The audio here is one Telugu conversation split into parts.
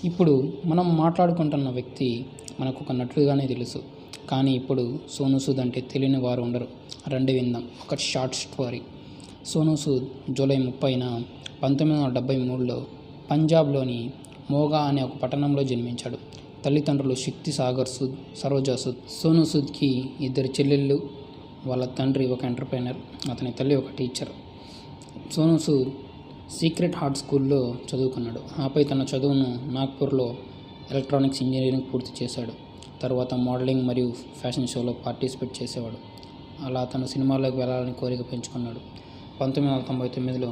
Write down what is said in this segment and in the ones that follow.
ఇప్పుడు మనం మాట్లాడుకుంటున్న వ్యక్తి మనకు ఒక నటుడుగానే తెలుసు. కానీ ఇప్పుడు సోనూ సూద్ అంటే తెలియని వారు ఉండరు. రండి విందాం ఒక short story. Sonu Sood July 30న 1973లో పంజాబ్లోని మోగా అనే ఒక పట్టణంలో జన్మించాడు. తల్లిదండ్రులు శక్తి సాగర్ సూద్, సరోజా సూద్. సోనూ సూద్కి 2 చెల్లెళ్ళు. వాళ్ళ తండ్రి ఒక ఎంటర్ప్రైనర్, అతని తల్లి ఒక teacher. Sonu Sood secret heart స్కూల్లో చదువుకున్నాడు. ఆపై తన చదువును నాగ్పూర్లో ఎలక్ట్రానిక్స్ ఇంజనీరింగ్ పూర్తి చేశాడు. తర్వాత మోడలింగ్ మరియు ఫ్యాషన్ షోలో పార్టిసిపేట్ చేసేవాడు. అలా తను సినిమాల్లోకి వెళ్ళాలని కోరిక పెంచుకున్నాడు. 1999లో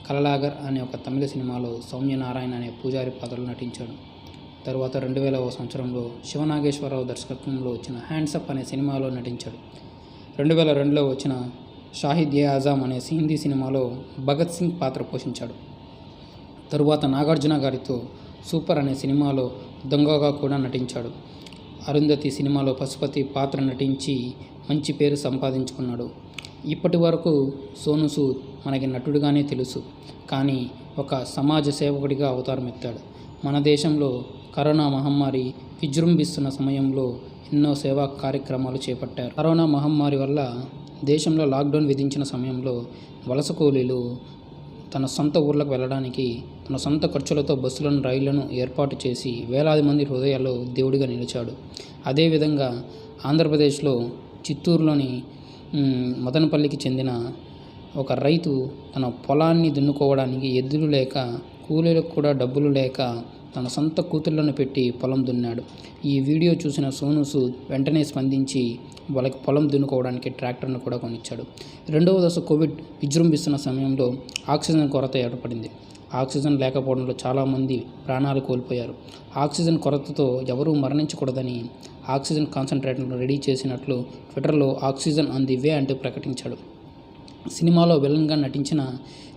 కలలాగర్ అనే ఒక తమిళ సినిమాలో సౌమ్యనారాయణ అనే పూజారి పాత్రలో నటించాడు. తర్వాత 2000వ సంవత్సరంలో శివనాగేశ్వరరావు దర్శకత్వంలో వచ్చిన హ్యాండ్సప్ అనే సినిమాలో నటించాడు. 2002లో వచ్చిన షాహిద్-ఏ-ఆజమ్ అనే హిందీ సినిమాలో భగత్ సింగ్ పాత్ర పోషించాడు. తరువాత నాగార్జున గారితో సూపర్ అనే సినిమాలో దొంగగా కూడా నటించాడు. అరుంధతి సినిమాలో పశుపతి పాత్ర నటించి మంచి పేరు సంపాదించుకున్నాడు. ఇప్పటి వరకు సోనూ సూద్ మనకి నటుడుగానే తెలుసు, కానీ ఒక సమాజ సేవకుడిగా అవతారం ఎత్తాడు. మన దేశంలో కరోనా మహమ్మారి విజృంభిస్తున్న సమయంలో ఎన్నో సేవా కార్యక్రమాలు చేపట్టారు. కరోనా మహమ్మారి వల్ల దేశంలో లాక్డౌన్ విధించిన సమయంలో వలస కూలీలు తన సొంత ఊర్లకు వెళ్ళడానికి తన సొంత ఖర్చులతో బస్సులను, రైళ్లను ఏర్పాటు చేసి వేలాది మంది హృదయాల్లో దేవుడిగా నిలిచాడు. అదేవిధంగా ఆంధ్రప్రదేశ్లో చిత్తూరులోని మదనపల్లికి చెందిన ఒక రైతు తన పొలాన్ని దున్నుకోవడానికి ఎద్దులు లేక, కూలీలకు కూడా డబ్బులు లేక తన సొంత కూతుళ్లను పెట్టి పొలం దున్నాడు. ఈ వీడియో చూసిన సోనూ సూద్ వెంటనే స్పందించి వాళ్ళకి పొలం దున్నుకోవడానికి ట్రాక్టర్ను కూడా కొనిచ్చాడు. 2వ దశ కోవిడ్ విజృంభిస్తున్న సమయంలో ఆక్సిజన్ కొరత ఏర్పడింది. ఆక్సిజన్ లేకపోవడంలో చాలామంది ప్రాణాలు కోల్పోయారు. ఆక్సిజన్ కొరతతో ఎవరూ మరణించకూడదని ఆక్సిజన్ కాన్సన్ట్రేటర్ను రెడీ చేసినట్లు ట్విట్టర్లో ఆక్సిజన్ ఆన్ ది వే అంటూ ప్రకటించాడు. సినిమాలో విలన్గా నటించిన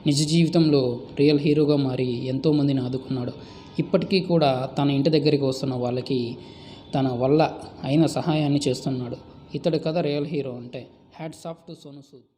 నిజ జీవితంలో రియల్ హీరోగా మారి ఎంతోమందిని ఆదుకున్నాడు. ఇప్పటికీ కూడా తన ఇంటి దగ్గరికి వస్తున్న వాళ్ళకి తన వల్ల అయిన సహాయాన్ని చేస్తున్నాడు. ఇతడి కథ రియల్ హీరో అంటే hats off to Sonu Sood.